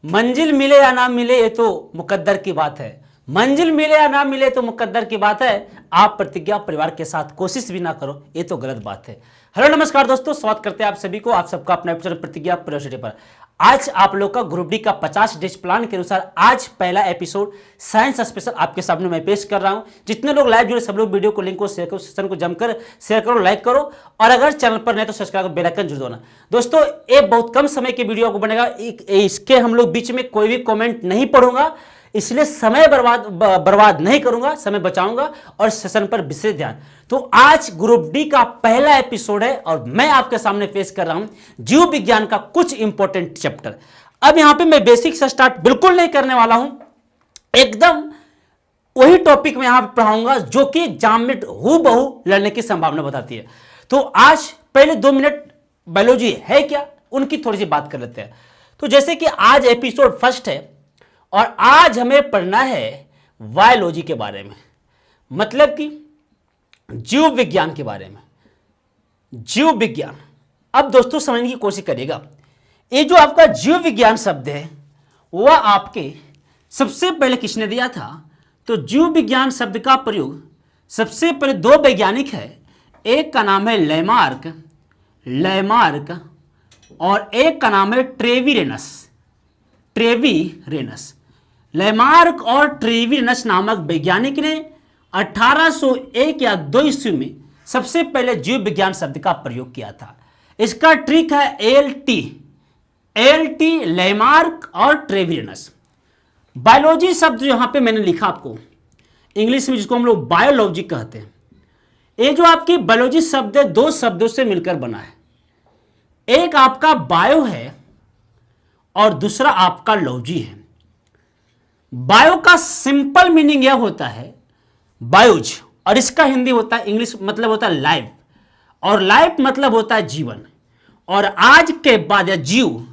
मंजिल मिले या ना मिले ये तो मुकद्दर की बात है। मंजिल मिले या ना मिले तो मुकद्दर की बात है। आप प्रतिज्ञा परिवार के साथ कोशिश भी ना करो ये तो गलत बात है। हेलो नमस्कार दोस्तों, स्वागत करते हैं आप सभी को, आप सबका अपना एपिसोड प्रतिज्ञा परिवार पर। आज आप लोग का ग्रुप डी का 50 डेज प्लान के अनुसार आज पहला एपिसोड साइंस स्पेशल आपके सामने मैं पेश कर रहा हूं। जितने लोग लाइव जुड़े सब लोग वीडियो को लिंक को शेयर करो, सेशन को जमकर शेयर करो, लाइक करो और अगर चैनल पर नहीं तो सब्सक्राइब करो, बेल आइकन जरूर दबाना। दोस्तों ये बहुत कम समय की वीडियो आपको बनेगा, इसके हम लोग बीच में कोई भी कॉमेंट नहीं पढ़ूंगा, इसलिए समय बर्बाद नहीं करूंगा, समय बचाऊंगा और सेशन पर विशेष ध्यान। तो आज ग्रुप डी का पहला एपिसोड है और मैं आपके सामने पेश कर रहा हूं जीव विज्ञान का कुछ इंपॉर्टेंट चैप्टर। अब यहां पे मैं बेसिक से स्टार्ट बिल्कुल नहीं करने वाला हूं, एकदम वही टॉपिक में यहां पढ़ाऊंगा जो कि एग्जाम में हूबहू लड़ने की संभावना बताती है। तो आज पहले 2 मिनट बायोलॉजी है क्या उनकी थोड़ी सी बात कर लेते हैं। तो जैसे कि आज एपिसोड फर्स्ट है और आज हमें पढ़ना है बायोलॉजी के बारे में, मतलब कि जीव विज्ञान के बारे में। जीव विज्ञान, अब दोस्तों समझने की कोशिश करिएगा, ये जो आपका जीव विज्ञान शब्द है वह आपके सबसे पहले किसने दिया था? तो जीव विज्ञान शब्द का प्रयोग सबसे पहले 2 वैज्ञानिक है, एक का नाम है लेमार्क और एक का नाम है ट्रेवीरेनस। लेमार्क और ट्रेवीरेनस नामक वैज्ञानिक ने 1801 या 2 ईस्वी में सबसे पहले जीव विज्ञान शब्द का प्रयोग किया था। इसका ट्रिक है एल टी लेमार्क और ट्रेवीरेनस। बायोलॉजी शब्द यहां पे मैंने लिखा आपको इंग्लिश में, जिसको हम लोग बायोलॉजी कहते हैं। ये जो आपकी बायोलॉजी शब्द है 2 शब्दों से मिलकर बना है, एक आपका बायो है और दूसरा आपका लॉजी है। बायो का सिंपल मीनिंग यह होता है बायोज, और इसका हिंदी होता है इंग्लिश मतलब होता है लाइफ, और लाइफ मतलब होता है जीवन। और आज के बाद या जीव,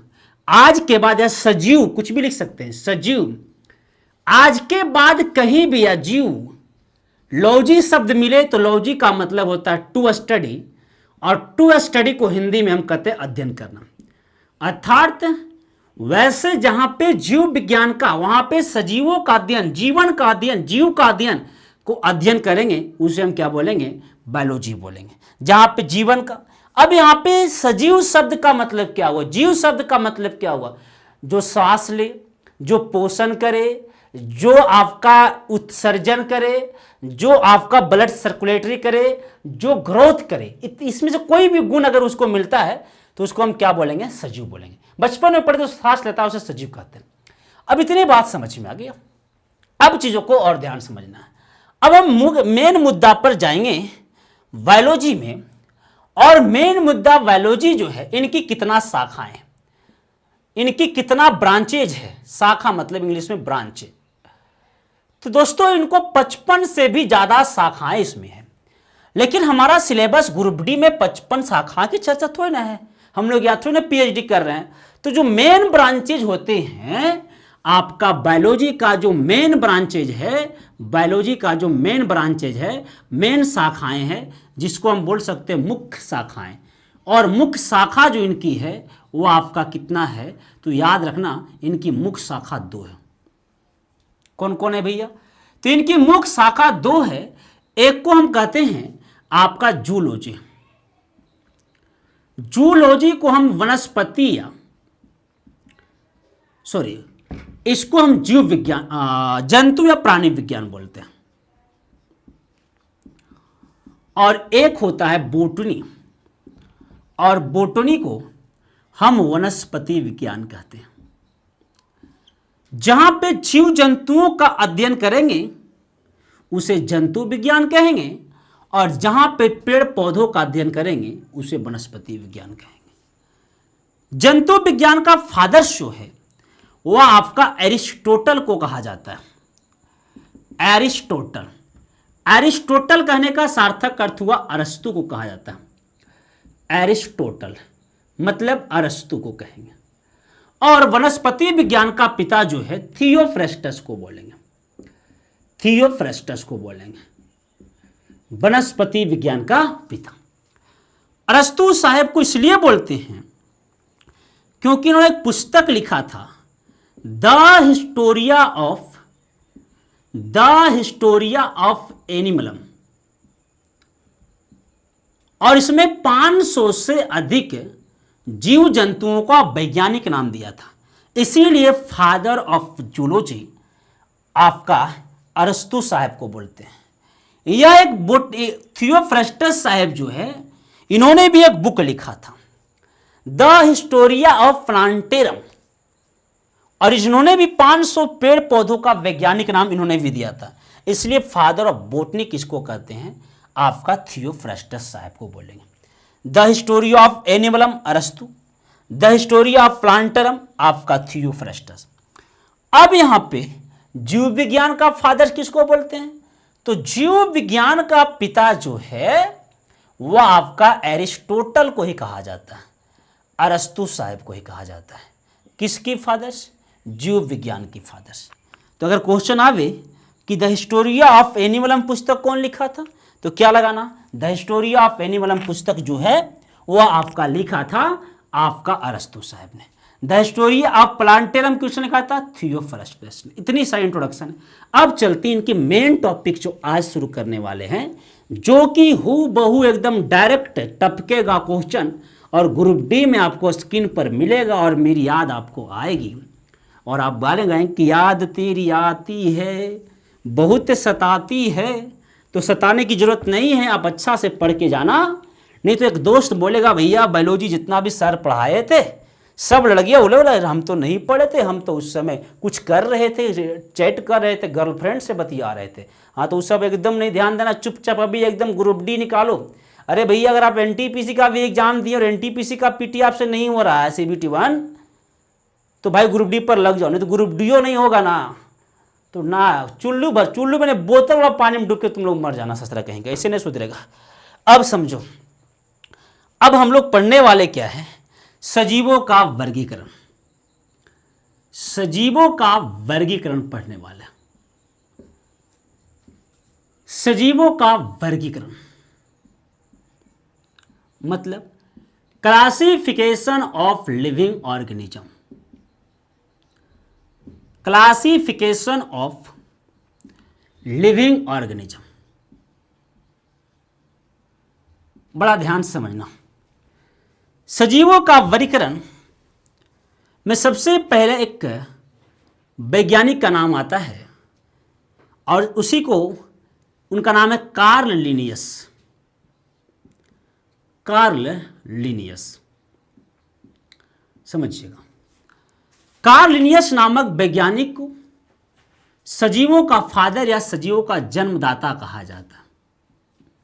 आज के बाद या सजीव, कुछ भी लिख सकते हैं, सजीव। आज के बाद कहीं भी या जीव, लॉजी शब्द मिले तो लॉजी का मतलब होता है टू स्टडी, और टू स्टडी को हिंदी में हम कहते हैं अध्ययन करना। अर्थात वैसे जहां पे जीव विज्ञान का, वहां पे सजीवों का अध्ययन, जीवन का अध्ययन, जीव का अध्ययन को अध्ययन करेंगे उसे हम क्या बोलेंगे? बायोलॉजी बोलेंगे। जहां पे जीवन का, अब यहां पे सजीव शब्द का मतलब क्या हुआ? जीव शब्द का मतलब क्या हुआ? जो श्वास ले, जो पोषण करे, जो आपका उत्सर्जन करे, जो आपका ब्लड सर्कुलेटरी करे, जो ग्रोथ करे, इसमें से कोई भी गुण अगर उसको मिलता है तो उसको हम क्या बोलेंगे? सजीव बोलेंगे। बचपन में पढ़ते तो सांस लेता है उसे सजीव कहते हैं। अब इतनी बात समझ में आ गई, अब चीजों को और ध्यान समझना है। अब हम मेन मुद्दा पर जाएंगे बायोलॉजी में, और मेन मुद्दा बायोलॉजी जो है, इनकी कितना शाखाएं, इनकी कितना ब्रांचेज है। शाखा मतलब इंग्लिश में ब्रांच। तो दोस्तों इनको 55 से भी ज्यादा शाखाएं इसमें है, लेकिन हमारा सिलेबस ग्रुप डी में 55 शाखा की चर्चा थोड़ी ना है, हम लोग या थोड़ी ना पीएचडी कर रहे हैं। तो जो मेन ब्रांचेज होते हैं आपका बायोलॉजी का, जो मेन ब्रांचेज है, बायोलॉजी का जो मेन ब्रांचेज है, मेन शाखाएं हैं, जिसको हम बोल सकते हैं मुख्य शाखाएं। और मुख्य शाखा जो इनकी है वो आपका कितना है? तो याद रखना इनकी मुख्य शाखा 2 है। कौन कौन है भैया? तो इनकी मुख्य शाखा 2 है। एक को हम कहते हैं आपका जूलॉजी। जूलॉजी को हम वनस्पति या इसको हम जीव विज्ञान, जंतु या प्राणी विज्ञान बोलते हैं। और एक होता है बोटनी, और बोटनी को हम वनस्पति विज्ञान कहते हैं। जहां पे जीव जंतुओं का अध्ययन करेंगे उसे जंतु विज्ञान कहेंगे, और जहां पे पेड़ पौधों का अध्ययन करेंगे उसे वनस्पति विज्ञान कहेंगे। जंतु विज्ञान का फादर्स जो है वह आपका एरिस्टोटल को कहा जाता है। एरिस्टोटल कहने का सार्थक अर्थ हुआ अरस्तु को कहा जाता है। एरिस्टोटल मतलब अरस्तु को कहेंगे। और वनस्पति विज्ञान का पिता जो है थियोफ्रेस्टस को बोलेंगे। वनस्पति विज्ञान का पिता। अरस्तु साहब को इसलिए बोलते हैं क्योंकि उन्होंने एक पुस्तक लिखा था द हिस्टोरिया ऑफ एनिमलम, और इसमें 500 से अधिक जीव जंतुओं का वैज्ञानिक नाम दिया था। इसीलिए फादर ऑफ जूलॉजी आपका अरस्तु साहब को बोलते हैं। यह एक थियोफ्रस्टस साहब जो है, इन्होंने भी एक बुक लिखा था, द हिस्टोरिया ऑफ प्लांटेरम, और इन्होंने भी 500 पेड़ पौधों का वैज्ञानिक नाम इन्होंने भी दिया था। इसलिए फादर ऑफ बोटनी किसको कहते हैं? आपका थियोफ्रस्टस साहब को बोलेंगे। द हिस्टोरिया ऑफ एनिमलम अरस्तु, द हिस्टोरिया ऑफ प्लांटरम आपका थियोफ्रस्टस। अब यहां पे जीव विज्ञान का फादर किसको बोलते हैं? तो जीव विज्ञान का पिता जो है वह आपका एरिस्टोटल को ही कहा जाता है, अरस्तु साहब को ही कहा जाता है। किसकी फादर्स? जीव विज्ञान की फादर्स। तो अगर क्वेश्चन आवे कि द हिस्टोरिया ऑफ एनिमलम पुस्तक कौन लिखा था, तो क्या लगाना? द हिस्टोरिया ऑफ एनिमलम पुस्तक जो है वह आपका लिखा था आपका अरस्तु साहब ने। द हिस्टोरिया ऑफ प्लांटेरम किसने लिखा था? थियोफ्रस्टस ने। इतनी सारी इंट्रोडक्शन है। अब चलती इनकी मेन टॉपिक जो आज शुरू करने वाले हैं, जो कि हु बहु एकदम डायरेक्ट टपकेगा क्वेश्चन और ग्रुप डी में आपको स्क्रीन पर मिलेगा और मेरी याद आपको आएगी और आप बोलेंगे कि याद तेरी आती है बहुत सताती है। तो सताने की जरूरत नहीं है, आप अच्छा से पढ़ के जाना, नहीं तो एक दोस्त बोलेगा भैया बायोलॉजी जितना भी सर पढ़ाए थे सब लड़कियां बोले हम तो नहीं पढ़े थे, हम तो उस समय कुछ कर रहे थे, चैट कर रहे थे, गर्लफ्रेंड से बतिया रहे थे। हाँ तो उस सब एकदम नहीं ध्यान देना, चुपचाप अभी एकदम ग्रुप डी निकालो। अरे भैया अगर आप एनटीपीसी का भी एग्जाम दिए और एनटीपीसी का पीटी आपसे नहीं हो रहा है सीबीटी 1, तो भाई ग्रुप डी पर लग जाओ, नहीं तो ग्रुप डीओ नहीं होगा ना, तो ना चुल्लू मैंने बोतल वाला पानी में डूब के तुम लोग मर जाना ससरा कहेंगे, ऐसे नहीं सुधरेगा। अब समझो, अब हम लोग पढ़ने वाले क्या है? सजीवों का वर्गीकरण। सजीवों का वर्गीकरण पढ़ने वाला। सजीवों का वर्गीकरण मतलब classification of living organism. Classification of living organism, बड़ा ध्यान से समझना। सजीवों का वर्गीकरण में सबसे पहले एक वैज्ञानिक का नाम आता है और उसी को उनका नाम है कार्ल लिनियस। कार्ल लिनियस समझिएगा। कार्ल लिनियस नामक वैज्ञानिक को सजीवों का फादर या सजीवों का जन्मदाता कहा जाता है।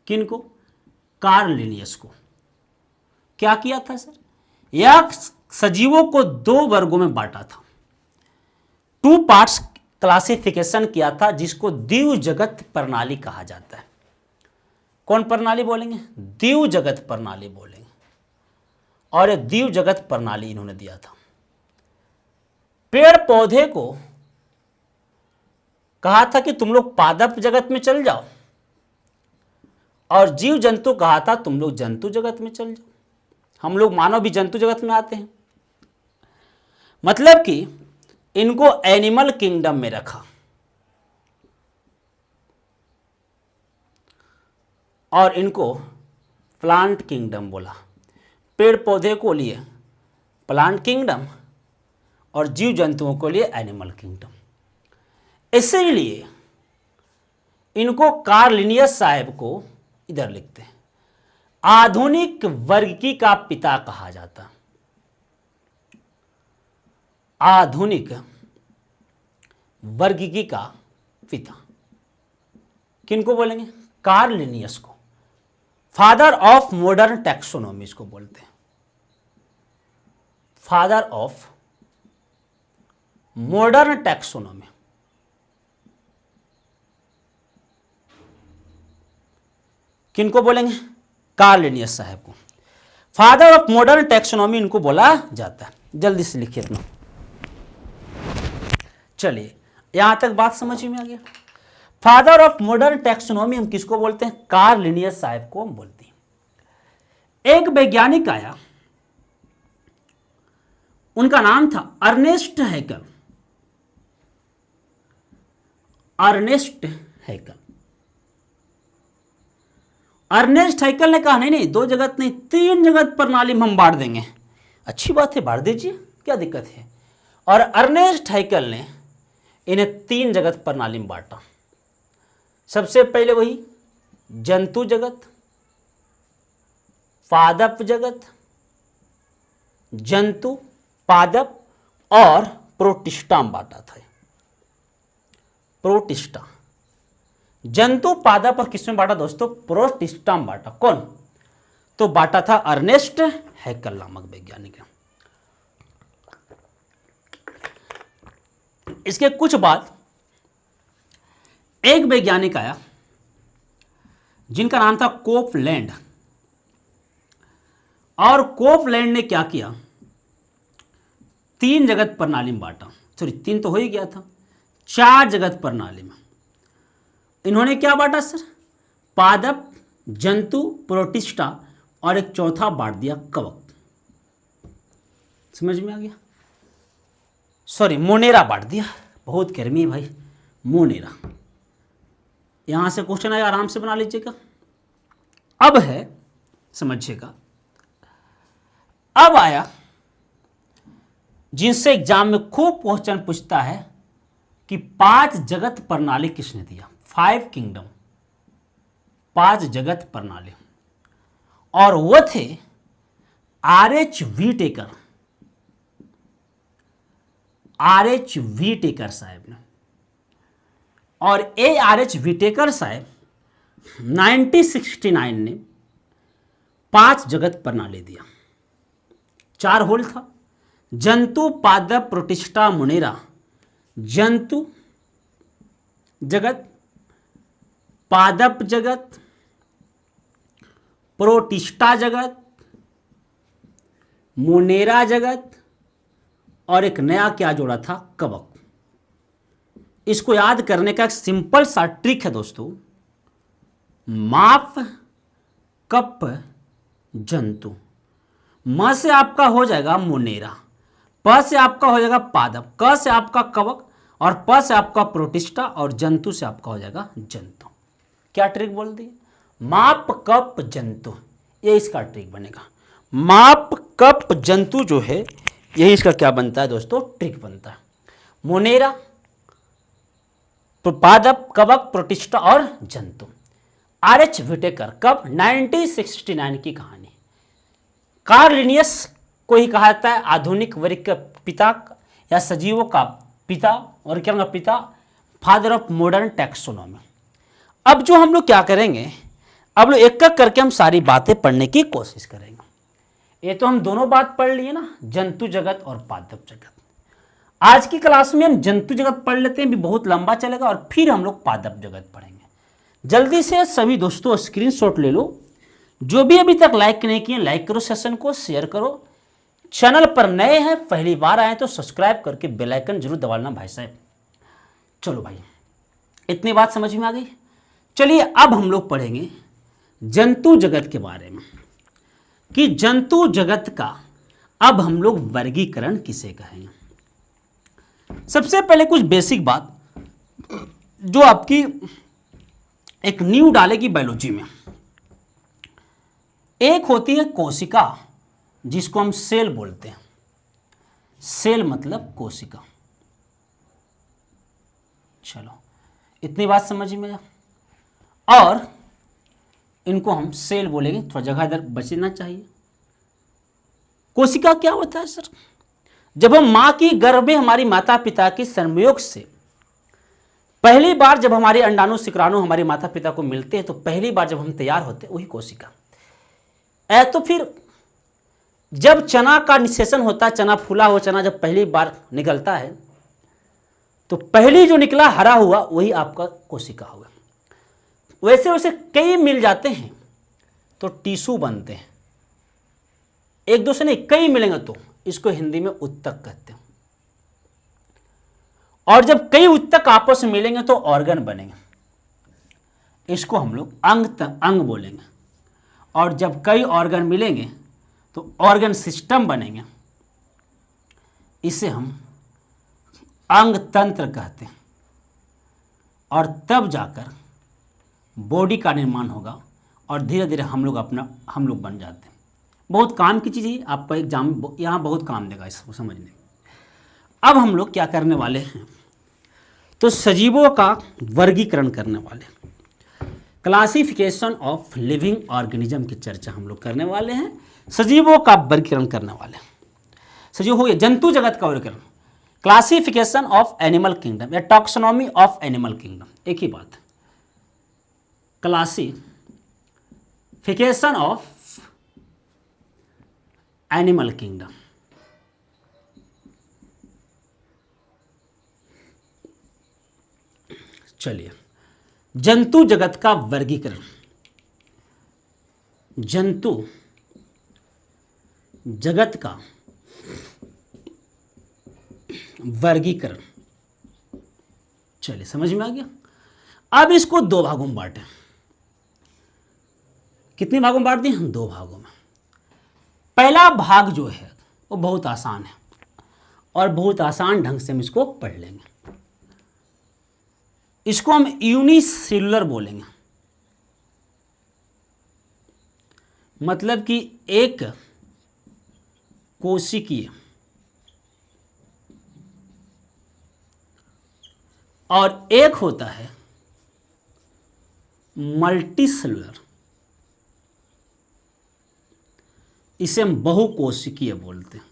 किनको? कार्ल लिनियस को। क्या किया था सर? यह सजीवों को 2 वर्गों में बांटा था, 2 पार्ट्स क्लासिफिकेशन किया था, जिसको द्विव जगत प्रणाली कहा जाता है। कौन प्रणाली बोलेंगे? द्विव जगत प्रणाली बोलेंगे। और यह द्विव जगत प्रणाली इन्होंने दिया था। पेड़ पौधे को कहा था कि तुम लोग पादप जगत में चल जाओ, और जीव जंतु कहा था तुम लोग जंतु जगत में चल जाओ। हम लोग मानव भी जंतु जगत में आते हैं। मतलब कि इनको एनिमल किंगडम में रखा और इनको प्लांट किंगडम बोला। पेड़ पौधे को लिए प्लांट किंगडम और जीव जंतुओं को लिए एनिमल किंगडम। इसीलिए इनको कार्ल लिनियस साहब को इधर लिखते हैं आधुनिक वर्गीकी का पिता कहा जाता। आधुनिक वर्गीकी का पिता किनको बोलेंगे? कार्ल लिनियस को। फादर ऑफ मॉडर्न टैक्सोनॉमी इसको बोलते हैं। Father of modern taxonomy. किनको बोलेंगे? कार्ल लिनियस साहब को। फादर ऑफ मॉडर्न टैक्सोनॉमी इनको बोला जाता है। जल्दी से लिखिए इतना। चलिए यहां तक बात समझ में आ गया। फादर ऑफ मॉडर्न टैक्सोनॉमी हम किसको बोलते हैं? कार्ल लिनियस साहब को हम बोलते हैं। एक वैज्ञानिक आया, उनका नाम था अर्नेस्ट हैकर। अर्नेस्ट हैकल। अर्नेस्ट हैकल ने कहा नहीं दो जगत नहीं, तीन जगत प्रणाली में हम बांट देंगे। अच्छी बात है, बांट दीजिए, क्या दिक्कत है। और अर्नेस्ट हैकल ने इन्हें तीन जगत प्रणाली में बांटा। सबसे पहले वही जंतु जगत, पादप जगत, जंतु पादप और प्रोटिस्टा में बांटा था। प्रोटिस्टा, जंतु पादप और किसमें बांटा दोस्तों? प्रोटिस्टा में बांटा। कौन? तो बांटा था अर्नेस्ट हैकल नामक वैज्ञानिक ने। इसके कुछ बाद एक वैज्ञानिक आया जिनका नाम था कोपलैंड। और कोपलैंड ने क्या किया? तीन जगत प्रणाली में बांटा। सॉरी, तीन तो हो ही गया था, चार जगत प्रणाली में इन्होंने क्या बांटा सर? पादप, जंतु, प्रोटिस्टा और एक चौथा बांट दिया कवक। समझ में आ गया? सॉरी, मोनेरा बांट दिया। बहुत गर्मी है भाई, मोनेरा। यहां से क्वेश्चन आया, आराम से बना लीजिएगा। अब है, समझिएगा, अब आया जिनसे एग्जाम में खूब क्वेश्चन पूछता है कि पांच जगत प्रणाली किसने दिया? 5 किंगडम, पांच जगत प्रणाली। और वो थे RH व्हीटेकर। RH व्हीटेकर साहब ने। और RH व्हीटेकर साहब 1969 ने पांच जगत प्रणाली दिया। चार होल था, जंतु पादप प्रोटिस्टा मोनेरा। जंतु जगत, पादप जगत, प्रोटिस्टा जगत, मोनेरा जगत और एक नया क्या जोड़ा था? कवक। इसको याद करने का एक सिंपल सा ट्रिक है दोस्तों। माप, कप, जंतु। म से आपका हो जाएगा मोनेरा, प से आपका हो जाएगा पादप, क से आपका कवक और प से आपका प्रोटिस्टा और जंतु से आपका हो जाएगा जंतु। क्या ट्रिक बोल दी? माप, कप, जंतु, ये इसका ट्रिक बनेगा। माप, कप, जंतु जो है यही इसका क्या बनता है दोस्तों? ट्रिक बनता है। मोनेरा, पादप, कवक, प्रोटिस्टा और जंतु। RH व्हीटेकर, कब? 1969 की कहानी। कार्ल लिनियस को ही कहा जाता है आधुनिक वर्ग का पिता या सजीवों का पिता और क्या होगा? पिता, फादर ऑफ मॉडर्न टैक्सोनॉमी। अब जो हम लोग क्या करेंगे, अब लोग एक एक करके हम सारी बातें पढ़ने की कोशिश करेंगे। ये तो हम दोनों बात पढ़ लिए ना, जंतु जगत और पादप जगत। आज की क्लास में हम जंतु जगत पढ़ लेते हैं, भी बहुत लंबा चलेगा, और फिर हम लोग पादप जगत पढ़ेंगे। जल्दी से सभी दोस्तों स्क्रीनशॉट ले लो। जो भी अभी तक लाइक नहीं किए, लाइक करो, सेशन को शेयर करो। चैनल पर नए हैं, पहली बार आए तो सब्सक्राइब करके बेल आइकन जरूर दबाना भाई साहब। चलो भाई, इतनी बात समझ में आ गई। चलिए अब हम लोग पढ़ेंगे जंतु जगत के बारे में, कि जंतु जगत का अब हम लोग वर्गीकरण किसे कहेंगे। सबसे पहले कुछ बेसिक बात जो आपकी एक न्यू डालेगी बायोलॉजी में। एक होती है कोशिका, जिसको हम सेल बोलते हैं। सेल मतलब कोशिका। चलो इतनी बात समझ में आ। और इनको हम सेल बोलेंगे, थोड़ा जगह इधर बचना चाहिए। कोशिका क्या होता है सर? जब हम मां की गर्भ में हमारी माता पिता की संयोग से पहली बार जब हमारे अंडाणु शुक्राणु हमारे माता पिता को मिलते हैं, तो पहली बार जब हम तैयार होते हैं वही कोशिका। तो फिर जब चना का निषेचन होता है, चना फूला हुआ चना जब पहली बार निकलता है, तो पहली जो निकला हरा हुआ वही आपका कोशिका हुआ। वैसे वैसे कई मिल जाते हैं तो टिश्यू बनते हैं। एक दो से नहीं, कई मिलेंगे तो इसको हिंदी में उत्तक कहते हैं। और जब कई उत्तक आपस में मिलेंगे तो ऑर्गन बनेंगे, इसको हम लोग अंग बोलेंगे। और जब कई ऑर्गन मिलेंगे तो ऑर्गन सिस्टम बनेंगे, इसे हम अंग तंत्र कहते हैं। और तब जाकर बॉडी का निर्माण होगा और धीरे धीरे हम लोग बन जाते हैं। बहुत काम की चीज़ है, आपका एग्जाम यहाँ बहुत काम देगा इसको समझने। अब हम लोग क्या करने वाले हैं, तो सजीवों का वर्गीकरण करने वाले, क्लासिफिकेशन ऑफ लिविंग ऑर्गेनिज्म की चर्चा हम लोग करने वाले हैं। सजीवों का वर्गीकरण करने वाले, सजीव हो गया, जंतु जगत का वर्गीकरण, क्लासिफिकेशन ऑफ एनिमल किंगडम या टॉक्सोनॉमी ऑफ एनिमल किंगडम, एक ही बात। क्लासिफिकेशन ऑफ एनिमल किंगडम, चलिए जंतु जगत का वर्गीकरण, जंतु जगत का वर्गीकरण, चलिए समझ में आ गया। अब इसको दो भागों में बांटें। कितने भागों में बांट दिए हम? दो भागों में। पहला भाग जो है वो बहुत आसान है और बहुत आसान ढंग से हम इसको पढ़ लेंगे। इसको हम यूनिसेल्युलर बोलेंगे, मतलब कि एक कोशिकीय और एक होता है मल्टीसेल्युलर, इसे हम बहुकोशिकीय बोलते हैं।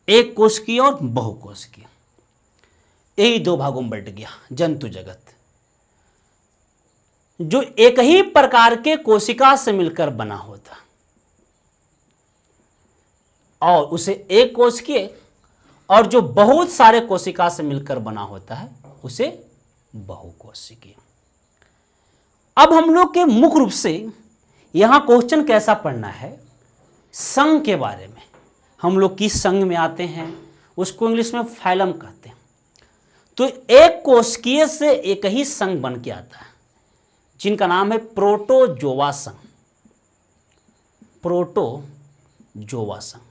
एक कोशिकीय और बहुकोशिकीय, यही दो भागों में बट गया जंतु जगत, जो एक ही प्रकार के कोशिका से मिलकर बना होता और उसे एक कोशिकीय, और जो बहुत सारे कोशिका से मिलकर बना होता है उसे बहुकोशिकीय। अब हम लोग के मुख्य रूप से यहां क्वेश्चन कैसा पढ़ना है, संघ के बारे में। हम लोग किस संघ में आते हैं, उसको इंग्लिश में फाइलम कहते हैं। तो एक कोशिकीय से एक ही संघ बन के आता है, जिनका नाम है प्रोटोजोआ संघ। प्रोटोजोआ संघ,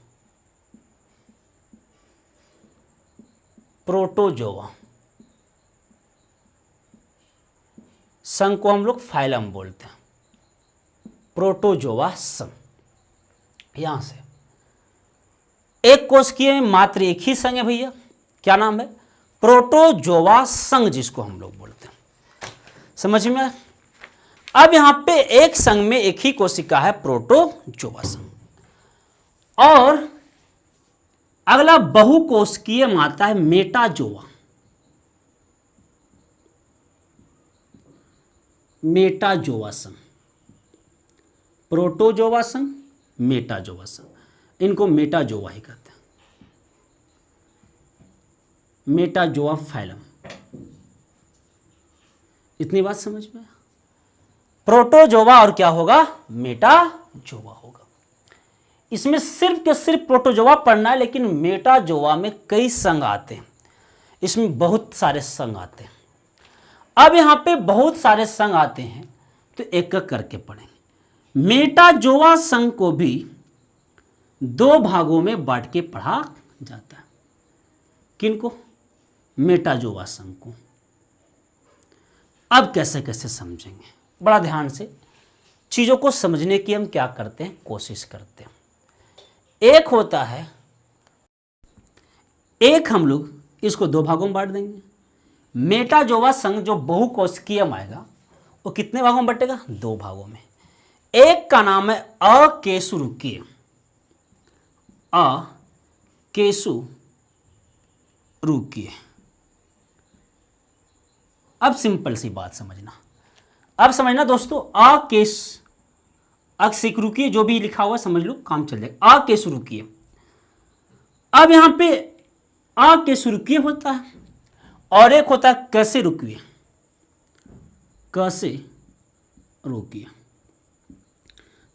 प्रोटोजोआ संघ को हम लोग फाइलम बोलते हैं। प्रोटोजोआ संघ, यहां से एक कोशिकीय में मात्र एक ही संघ है भैया, क्या नाम है? प्रोटोजोआ संघ, जिसको हम लोग बोलते हैं। समझ में? अब यहां पे एक संघ में एक ही कोशिका है, प्रोटोजोआ संघ। और अगला बहुकोशिकीय में आता है मेटाजोआ। मेटाजोआ संघ, प्रोटोजोआ संघ, मेटाजोआ संघ, इनको मेटाजोआ ही कहते हैं। मेटाजोआ फाइलम, इतनी बात समझ में? प्रोटोजोआ और क्या होगा? मेटाजोआ होगा। इसमें सिर्फ के सिर्फ प्रोटोजोआ पढ़ना है, लेकिन मेटाजोआ में कई संघ आते हैं, इसमें बहुत सारे संघ आते हैं। अब यहां पे बहुत सारे संघ आते हैं तो एक एक करके पढ़ेंगे। मेटाजोआ संघ को भी दो भागों में बांट के पढ़ा जाता है। किनको? मेटाजोआ संघ को। अब कैसे कैसे समझेंगे, बड़ा ध्यान से चीजों को समझने की हम क्या करते हैं, कोशिश करते हैं। एक होता है, एक हम लोग इसको दो भागों में बांट देंगे। मेटाजोआ संघ जो बहुकोशिकीय आएगा वो कितने भागों में बटेगा? दो भागों में। एक का नाम है अकेशुरुकीय, अकेशुरुकीय। अब सिंपल सी बात समझना, अब समझना दोस्तों, अकेशुरुकीय जो भी लिखा हुआ समझ लो, काम चल जाएगा। अकेशुरुकीय, अब यहां पे अकेशुरुकीय होता है और एक होता है कशेरुकीय। कशेरुकीय,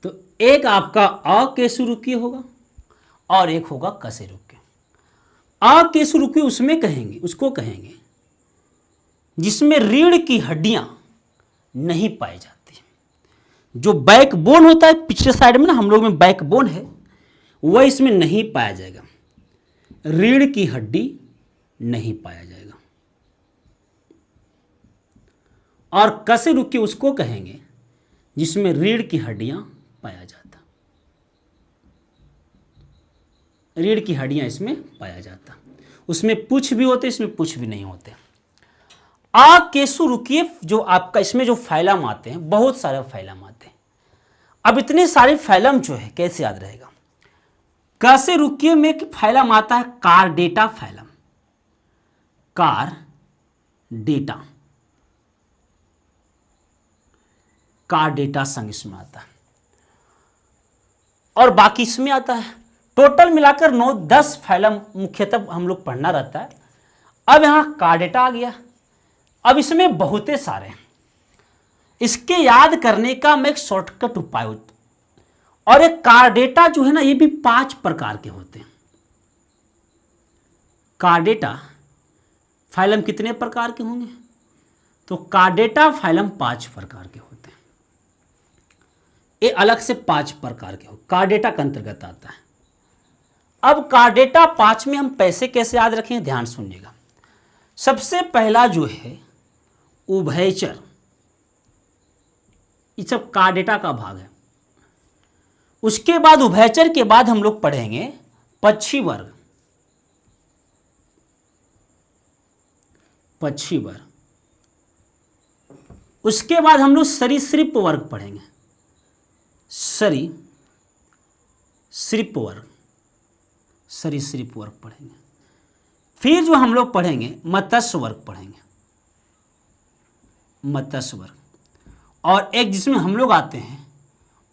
तो एक आपका अकेशुरुकीय होगा और एक होगा कशेरुकीय। अकेशुरुकीय उसमें कहेंगे, उसको कहेंगे जिसमें रीढ़ की हड्डियां नहीं पाई जाती। जो बैकबोन होता है पिछले साइड में ना, हम लोग में बैकबोन है, वह इसमें नहीं पाया जाएगा। रीढ़ की हड्डी नहीं पाया जाएगा। और कशेरुकी उसको कहेंगे जिसमें रीढ़ की हड्डियां पाया जाता, रीढ़ की हड्डियां इसमें पाया जाता। उसमें पूछ भी होते, इसमें पूछ भी नहीं होते। अकेशुरुकीय जो आपका इसमें जो फाइलम आते हैं, बहुत सारे फाइलम आते हैं। अब इतने सारे फाइलम जो है कैसे याद रहेगा? कशेरुकीय में एक फाइलम आता है कार्डेटा फाइलम, कार्डेटा, कार्डेटा संघ इसमें आता है और बाकी इसमें आता है। टोटल मिलाकर 9-10 फाइलम मुख्यतः हम लोग पढ़ना रहता है। अब यहां कार्डेटा आ गया। अब इसमें बहुते सारे हैं, इसके याद करने का मैं एक शॉर्टकट उपाय और एक कार्डेटा जो है ना, ये भी 5 प्रकार के होते हैं। कार्डेटा फाइलम कितने प्रकार के होंगे? तो कार्डेटा फाइलम 5 प्रकार के होते हैं। ये अलग से 5 प्रकार के हो, कार्डेटा के अंतर्गत आता है। अब कार्डेटा 5 में हम पैसे कैसे याद रखें, ध्यान सुनिएगा। सबसे पहला जो है उभयचर, ये सब कार्डेटा का भाग है। उसके बाद उभयचर के बाद हम लोग पढ़ेंगे पक्षी वर्ग, पक्षी वर्ग। उसके बाद हम लोग सरीसृप वर्ग पढ़ेंगे, सरीसृप वर्ग, सरीसृप वर्ग पढ़ेंगे। फिर जो हम लोग पढ़ेंगे मत्स्य वर्ग पढ़ेंगे, मत्स्य वर्ग। और एक जिसमें हम लोग आते हैं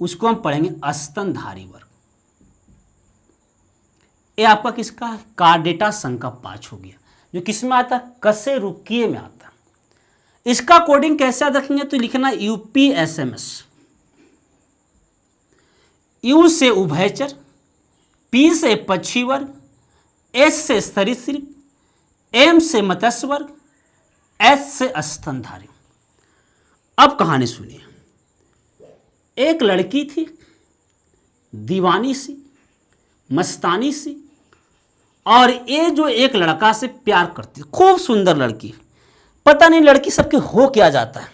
उसको हम पढ़ेंगे स्तनधारी वर्ग। ये आपका किसका? कार्डेटा संघ का 5 हो गया, जो किसमें आता है? कशेरुकीय में आता। इसका कोडिंग कैसे याद रखेंगे? तो लिखना UPSMS। U से उभयचर, P से पक्षी वर्ग, S से सरीसृप, M से मत्स्य वर्ग, S से स्तनधारी। अब कहानी सुनिए। एक लड़की थी, दीवानी सी, मस्तानी सी, और ये जो एक लड़का से प्यार करती, खूब सुंदर लड़की। पता नहीं लड़की सबके हो क्या जाता है,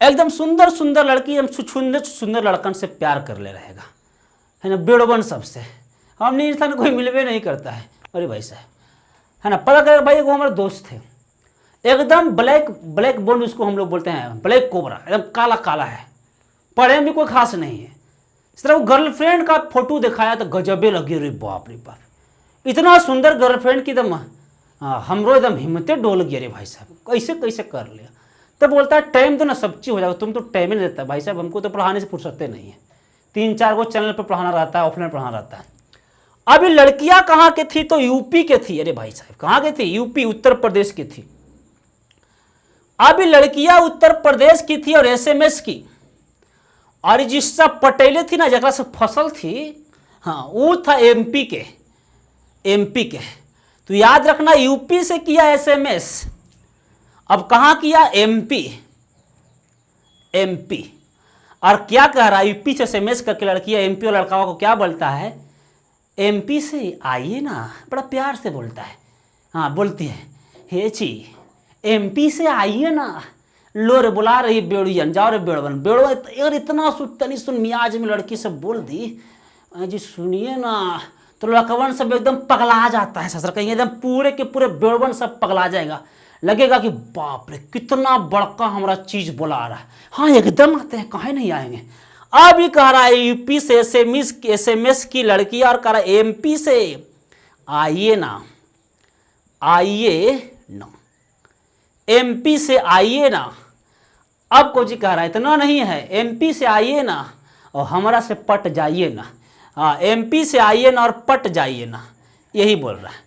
एकदम सुंदर सुंदर लड़की, हम सुंदर सुंदर लड़कन से प्यार कर ले रहेगा, है ना, बेड़बन सबसे। हम नहीं, इंसान कोई मिलवे नहीं करता है। अरे भाई साहब, है ना, पता कर भाई वो हमारे दोस्त थे, एकदम ब्लैक बोन उसको हम लोग बोलते हैं, ब्लैक कोबरा, एकदम काला काला है, पढ़े में कोई खास नहीं है। इस तरह गर्लफ्रेंड का फोटो दिखाया तो गजबे लगी, रे बाप रे बाप, इतना सुंदर गर्लफ्रेंड की एकदम हमरो एकदम हिम्मतें डोल गया। रे भाई साहब कैसे कैसे कर लिया। तब बोलता है टाइम तो ना सब चीज हो जाएगा, तुम तो टाइम ही नहीं देता भाई साहब, हमको तो पढ़ाने से फुर्सते नहीं है। 3-4 गो चैनल पर पढ़ाना रहता है, ऑफलाइन पढ़ाना रहता है। अभी लड़कियां कहाँ के थी? तो यूपी के थी। अरे भाई साहब कहाँ के थी? यूपी, उत्तर प्रदेश की थी। अभी लड़कियां उत्तर प्रदेश की थी और SMS की, और जिससे पटेले थी ना, जगह से फसल थी, हाँ वो था MP के, MP के। तो याद रखना यूपी से किया SMS, अब कहाँ किया? MP। और क्या कह रहा है? यूपी से SMS करके लड़कियां MP और लड़काओं को क्या बोलता है? MP से आइए ना, बड़ा प्यार से बोलता है। हाँ बोलती है, हे ची MP से आइए ना, लो रे बुला रही बेड़ियन, जाओ रे बेड़वन, बेड़वा। अगर इतना तनी सुन मियाज में लड़की से बोल दी जी, सुनिए ना, तो लड़कवन सब एकदम पगला जाता है। ससुर कहीं एकदम पूरे के पूरे बेड़वन सब पगला जाएगा, लगेगा कि बाप रे कितना बड़का हमारा चीज बोला रहा है। हाँ एकदम आते हैं, कहे नहीं आएंगे। अभी कह रहा है यूपी से SMS की लड़की, और कह रहा है MP से आइए ना, आइए ना, MP से आइए ना। अब को जी कह रहा है इतना नहीं है, MP से आइए ना और हमारा से पट जाइए ना। हाँ MP से आइए ना और पट जाइए ना, यही बोल रहा है।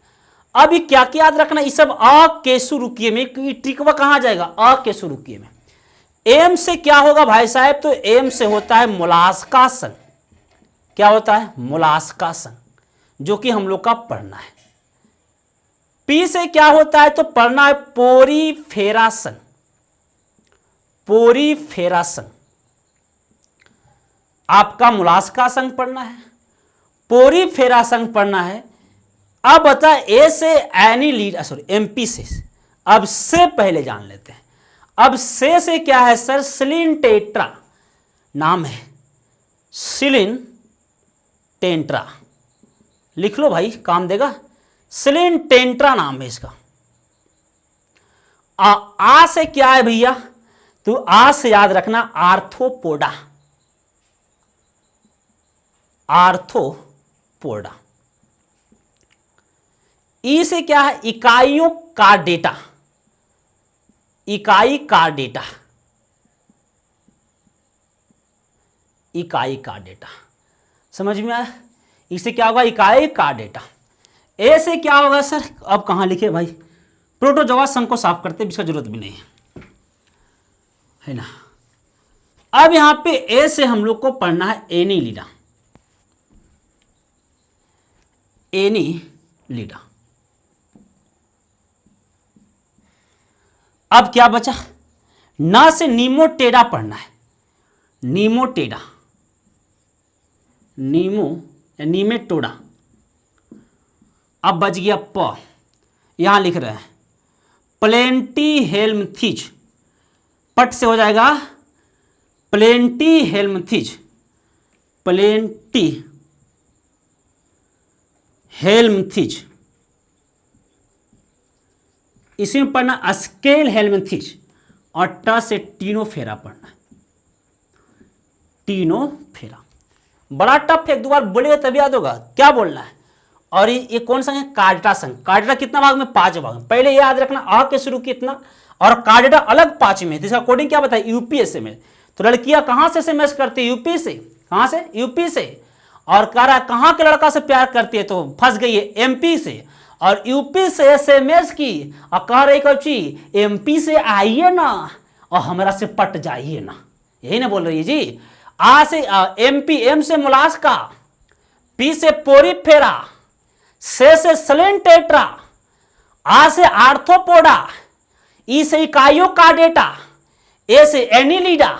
अभी क्या क्या याद रखना, ये सब अकेशुरुकीय में। टिकवा कहाँ जाएगा? अकेशुरुकीय में। M से क्या होगा भाई साहब? तो M से होता है मोलास्का संघ। क्या होता है? मोलास्का संघ, जो कि हम लोग का पढ़ना है। P से क्या होता है? तो पढ़ना है पोरीफेरा संघ, पोरीफेरा संघ। आपका मोलास्का संघ पढ़ना है, पोरीफेरा संघ पढ़ना है। अब बता ए से एनीलिडा, सॉरी एमपी से, अब से पहले जान लेते हैं। अब से क्या है सर, सिलिन टेट्रा नाम है, सिलिन टेंट्रा, लिख लो भाई काम देगा, सिलिन टेंट्रा नाम है इसका। आ से क्या है भैया, तो आ से याद रखना आर्थ्रोपोडा, आर्थ्रोपोडा। ई से क्या है, इकाइयों का डेटा, इकाई का डेटा, इकाई का डेटा, समझ में आया। इसे क्या होगा, इकाई का डेटा। ए से क्या होगा सर, अब कहां लिखे भाई, प्रोटोजोआ संघ को साफ करते, इसका जरूरत भी नहीं है ना। अब यहां पे ए से हम लोग को पढ़ना है एनीलिडा, एनीलिडा। अब क्या बचा, ना से नीमोटेडा पढ़ना है, नीमोटेडा, नीमो या नीमेटोडा। अब बच गया प, यहां लिख रहे हैं प्लेंटीहेल्मिंथिज, पट से हो जाएगा प्लेंटीहेल्मिंथिज, प्लेंटीहेल्मिंथिज। इसी में पढ़ना अस्केलहेल्मिंथिज, और ट से टीनोफेरा पढ़ना, टीनोफेरा। बड़ा टफ है, एक दो बार बोलेगा तभी याद होगा क्या बोलना है। और ये कौन सा है, कार्डेटा संघ। कार्डेटा कितना भाग में, 5 भाग में। पहले याद रखना आ के शुरू कितना, और कार्डेटा अलग 5 में। इसका कोडिंग क्या बताया, यूपीएससी में। तो लड़कियां कहां से एसएमएस करती है, यूपी से। कहां से, यूपी से। और कह रहा कहां के लड़का से प्यार करती है, तो फंस गई है एमपी से। और यूपी से एसएमएस की, और कह रही कौची, एमपी से आइए ना और हमरा से पट जाइए ना, यही ना बोल रही है जी। आ से एमपी, एम से मुलास्का, पी से पोरीफेरा, से सिलिन टेट्रा, आ से आर्थ्रोपोडा, ई से इकाइयों का डेटा, ए से एनीलिडा,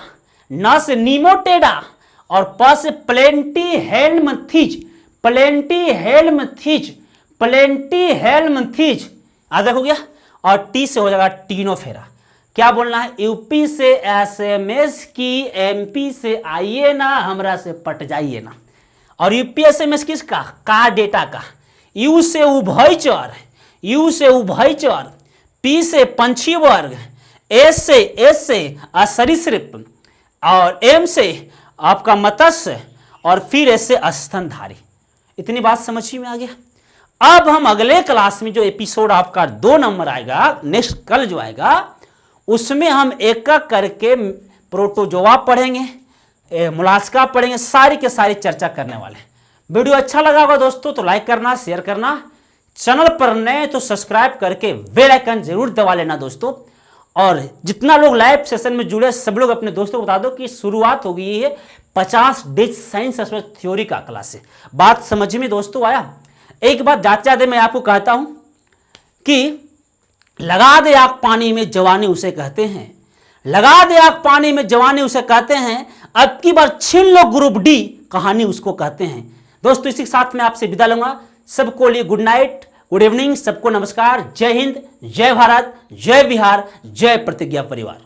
न से नीमोटेडा, और प से प्लेंटीहेल्मिंथिज, प्लेंटीहेल्मिंथिज, प्लेंटीहेल्मिंथिज। आधा हो गया। और टी से हो जाएगा टीनोफेरा। क्या बोलना है, यूपी से एसएमएस की, एमपी से आइए ना हमरा से पट जाइए ना। और यूपी एसएमएस किसका, का डेटा का। यू से उभयचर, यू से उभयचर, पी से पंछी वर्ग, एस से सरीसृप, और एम से आपका मत्स्य, और फिर एस से स्तनधारी। इतनी बात समझ में आ गया। अब हम अगले क्लास में जो एपिसोड आपका 2 नंबर आएगा, नेक्स्ट कल जो आएगा, उसमें हम एक एक करके प्रोटोजोआ पढ़ेंगे, मुलास्का पढ़ेंगे, सारी के सारी चर्चा करने वाले हैं। वीडियो अच्छा लगा होगा दोस्तों तो लाइक करना, शेयर करना, चैनल पर नए तो सब्सक्राइब करके बेल आइकन जरूर दबा लेना दोस्तों। और जितना लोग लाइव सेशन में जुड़े सब लोग अपने दोस्तों को बता दो कि शुरुआत हो गई है 50 डेज साइंस थ्योरी का क्लास से। बात समझ में दोस्तों आया। एक बात जाते जाते मैं आपको कहता हूं कि लगा दे आग पानी में जवानी उसे कहते हैं, लगा दे आग पानी में जवानी उसे कहते हैं, अब की बार छीन लो ग्रुप डी कहानी उसको कहते हैं। दोस्तों इसी के साथ मैं आपसे विदा लूंगा। सबको लिए गुड नाइट, गुड इवनिंग, सबको नमस्कार, जय हिंद, जय भारत, जय बिहार, जय प्रतिज्ञा परिवार।